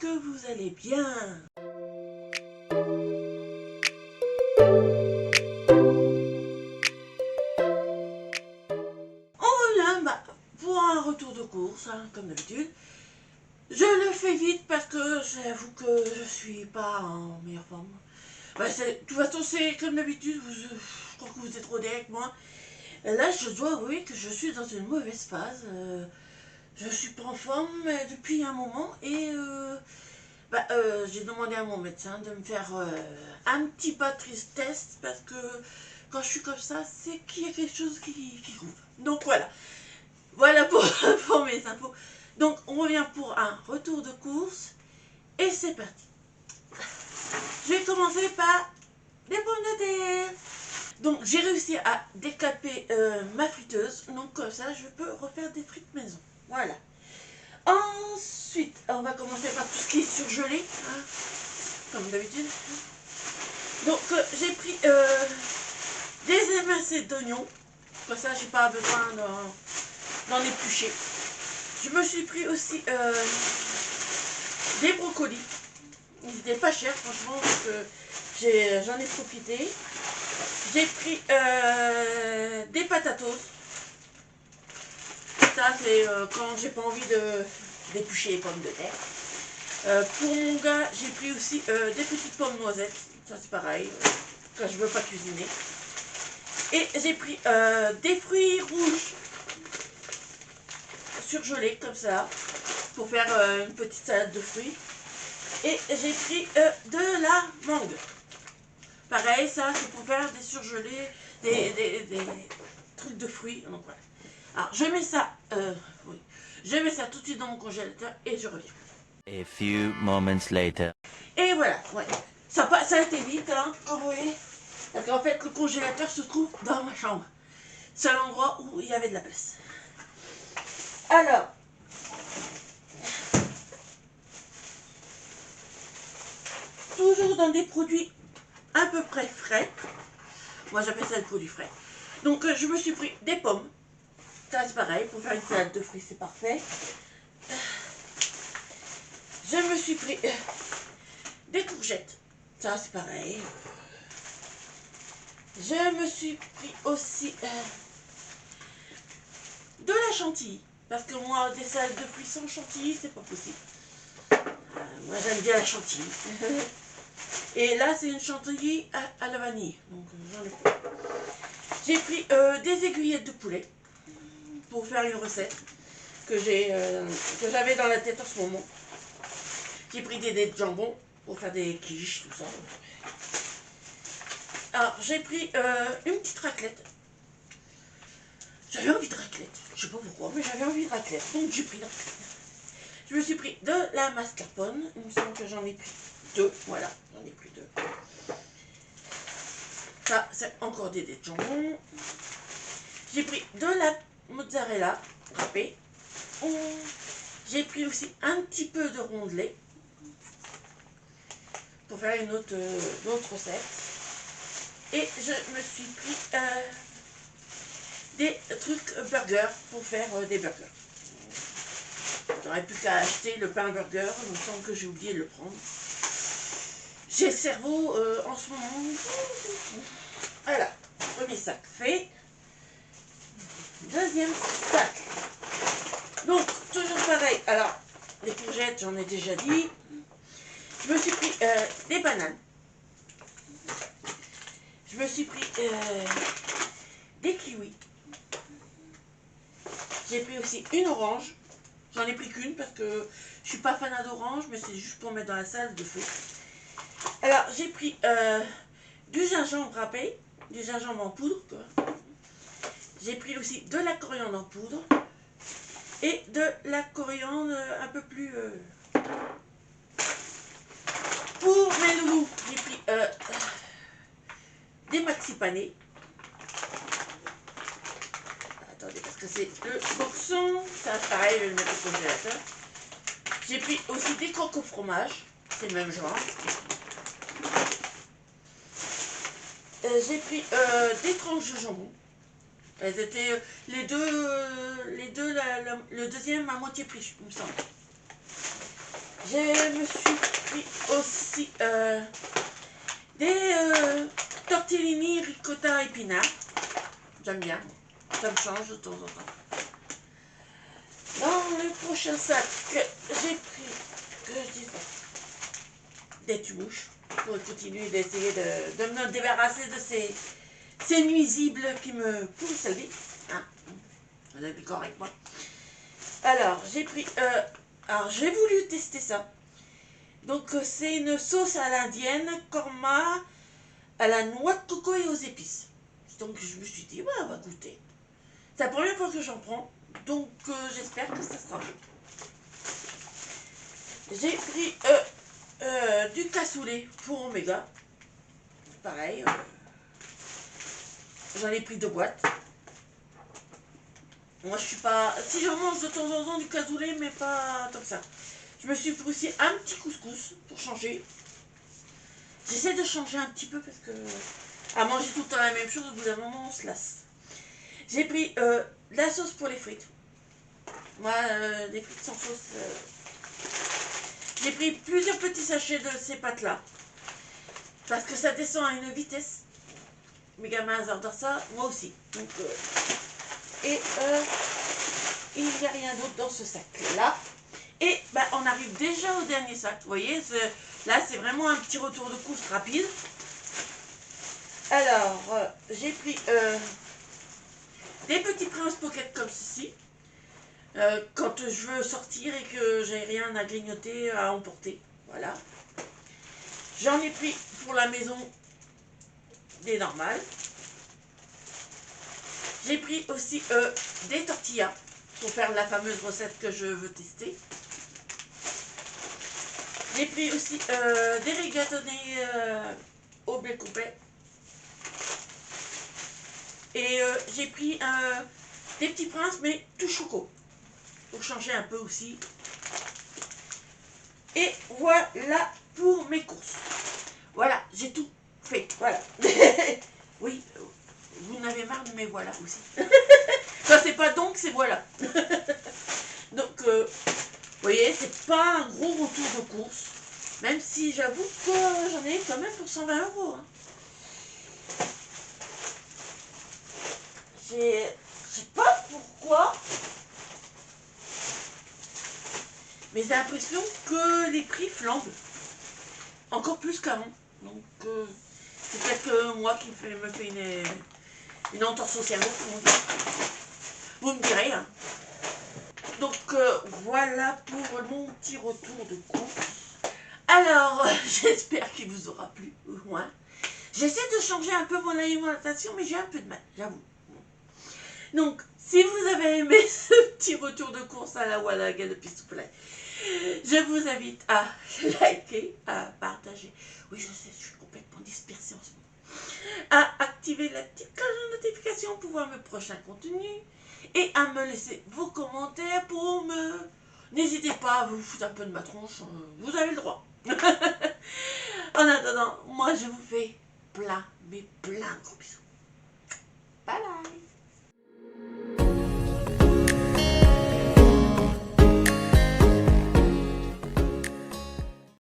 que vous allez bien. Pour un retour de course, hein, comme d'habitude. Je le fais vite parce que j'avoue que je suis pas en meilleure forme. De toute façon, c'est comme d'habitude, je crois que vous êtes rodés avec moi. Là, je dois avouer que je suis dans une mauvaise phase. Je suis pas en forme depuis un moment et j'ai demandé à mon médecin de me faire un petit batterie test parce que quand je suis comme ça, c'est qu'il y a quelque chose qui couvre. Donc voilà. Voilà pour mes infos. Donc on revient pour un retour de course et c'est parti. Je vais commencer par des pommes de terre. Donc j'ai réussi à décaper ma friteuse, donc comme ça je peux refaire des frites maison. Voilà. Ensuite, on va commencer par tout ce qui est surgelé, hein, comme d'habitude. Donc j'ai pris des émincés d'oignons, comme ça j'ai pas besoin d'en éplucher. Je me suis pris aussi des brocolis. Ils n'étaient pas chers franchement, donc j'en ai profité. J'ai pris des patatos. Ça c'est quand j'ai pas envie d'éplucher les pommes de terre. Pour mon gars, j'ai pris aussi des petites pommes noisettes. Ça c'est pareil, quand je veux pas cuisiner. Et j'ai pris des fruits rouges surgelés comme ça, pour faire une petite salade de fruits. Et j'ai pris de la mangue. Pareil, ça c'est pour faire des surgelés, des trucs de fruits. Donc voilà. Alors je mets ça, oui. Je mets ça tout de suite dans mon congélateur et je reviens. A few moments later. Et voilà, ouais. Ça a été vite, hein, vous voyez. Parce qu'en fait, le congélateur se trouve dans ma chambre. C'est l'endroit où il y avait de la place. Alors, toujours dans des produits à peu près frais. Moi j'appelle ça le produit frais. Donc je me suis pris des pommes. Ça c'est pareil, pour faire une salade de fruits c'est parfait. Je me suis pris des courgettes. Ça c'est pareil. Je me suis pris aussi de la chantilly. Parce que moi des salades de fruits sans chantilly c'est pas possible. Moi j'aime bien la chantilly. Et là c'est une chantilly à la vanille. Donc j'en ai pris. J'ai pris des aiguillettes de poulet pour faire une recette que j'avais dans la tête en ce moment. J'ai pris des dés de jambon pour faire des quiches, tout ça. Alors j'ai pris une petite raclette. J'avais envie de raclette, je sais pas pourquoi, mais j'avais envie de raclette, donc j'ai pris la raclette. Je me suis pris de la mascarpone, il me semble que j'en ai pris 2, voilà, j'en ai pris 2. Ça, c'est encore des dés de jambon. J'ai pris de la mozzarella râpée. J'ai pris aussi un petit peu de rondelet pour faire une autre recette. Et je me suis pris des trucs burgers pour faire des burgers. J'aurais plus qu'à acheter le pain burger, il me semble que j'ai oublié de le prendre. J'ai le cerveau en ce moment. Voilà, premier sac fait. Deuxième sac. Donc, toujours pareil. Alors, les courgettes, j'en ai déjà dit. Je me suis pris des bananes. Je me suis pris des kiwis. J'ai pris aussi une orange. J'en ai pris qu'une parce que je suis pas fan d'orange, mais c'est juste pour mettre dans la salade de fruits. Alors, j'ai pris du gingembre râpé, du gingembre en poudre. J'ai pris aussi de la coriandre en poudre et de la coriandre un peu plus... Pour mes loulous, j'ai pris des maxi panés. Attendez, parce que c'est le boxon. Ça, pareil, je vais le mettre au congélateur. J'ai pris aussi des croques au fromage. C'est le même genre. J'ai pris des tranches de jambon. Elles étaient les deux le deuxième à moitié prix, il me semble. Je me suis pris aussi des tortellini ricotta épinards. J'aime bien, ça me change de temps en temps. Dans le prochain sac, j'ai pris, que je dis ça, des tumouches pour continuer d'essayer de me débarrasser de ces nuisibles qui me pourrissent la vie. Hein, vous êtes d'accord avec moi? Alors, j'ai pris, alors j'ai voulu tester ça. Donc c'est une sauce à l'indienne, korma à la noix de coco et aux épices. Donc je me suis dit, ouais, on va goûter. C'est la première fois que j'en prends, donc j'espère que ça sera bon. J'ai pris du cassoulet pour Omega. Pareil, j'en ai pris 2 boîtes. Moi je suis pas... Si j'en mange de temps en temps du cassoulet, mais pas tant que ça. Je me suis pris aussi un petit couscous pour changer. J'essaie de changer un petit peu parce que à manger tout le temps la même chose, au bout d'un moment on se lasse. J'ai pris de la sauce pour les frites. Moi, les frites sans sauce... J'ai pris plusieurs petits sachets de ces pâtes-là. Parce que ça descend à une vitesse. Mes gamins adorent ça, moi aussi. Donc, il n'y a rien d'autre dans ce sac-là. Et bah, on arrive déjà au dernier sac. Vous voyez, là c'est vraiment un petit retour de course rapide. Alors, j'ai pris des petits Prince Pocket comme ceci. Quand je veux sortir et que j'ai rien à grignoter, à emporter. Voilà. J'en ai pris pour la maison des normales. J'ai pris aussi des tortillas pour faire la fameuse recette que je veux tester. J'ai pris aussi des rigatonnés au blé complet. Et j'ai pris des petits princes, mais tout choco. Pour changer un peu aussi. Et voilà pour mes courses. Voilà, j'ai tout fait. Voilà. Oui, vous n'avez marre de mes voilà aussi. Enfin, c'est pas donc, c'est voilà. Donc, vous voyez, c'est pas un gros retour de course. Même si j'avoue que j'en ai quand même pour 120 €. Hein. Je sais pas pourquoi, mais j'ai l'impression que les prix flambent. Encore plus qu'avant. Donc, c'est peut-être moi qui me fais une entorse au cerveau, comme on dit. Vous me direz. Hein. Donc, voilà pour mon petit retour de course. Alors, j'espère qu'il vous aura plu, au moins. J'essaie de changer un peu mon alimentation, mais j'ai un peu de mal, j'avoue. Donc, si vous avez aimé ce petit retour de course à la Walla Galopi Soufflet, je vous invite à liker, à partager. Oui, je sais, je suis complètement dispersée en ce moment. À activer la petite cloche de notification pour voir mes prochains contenus et à me laisser vos commentaires pour me... N'hésitez pas à vous foutre un peu de ma tronche, vous avez le droit. En attendant, moi je vous fais plein, mais plein de gros bisous. Bye bye.